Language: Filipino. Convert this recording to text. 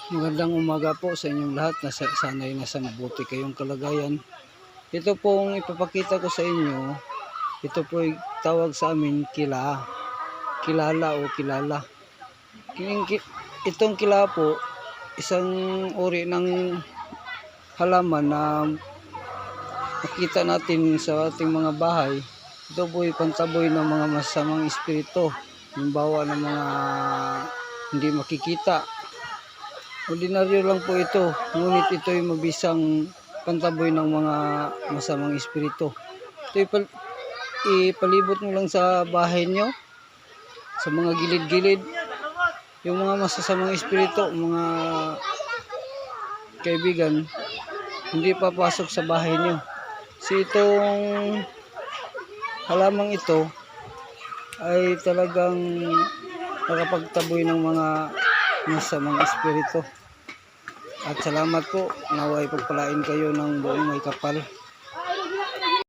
Magandang umaga po sa inyong lahat. Sana'y nasa mabuti kayong kalagayan. Ito pong ipapakita ko sa inyo, ito po ay tawag sa amin kilala o kilala. Itong kila po, isang uri ng halaman na makita natin sa ating mga bahay. Ito po ay pantaboy ng mga masamang espiritu, halimbawa ng mga hindi makikita. Ordinaryo lang po ito, ngunit ito ay mabisang pantaboy ng mga masamang espiritu. Ito ipalibot mo lang sa bahay nyo, sa mga gilid-gilid, yung mga masasamang espiritu, mga kaibigan, hindi papasok sa bahay nyo. So itong halamang ito ay talagang nakapagtaboy ng mga masamang espiritu. At salamat po, naway pagpalain kayo ng buong may kapal.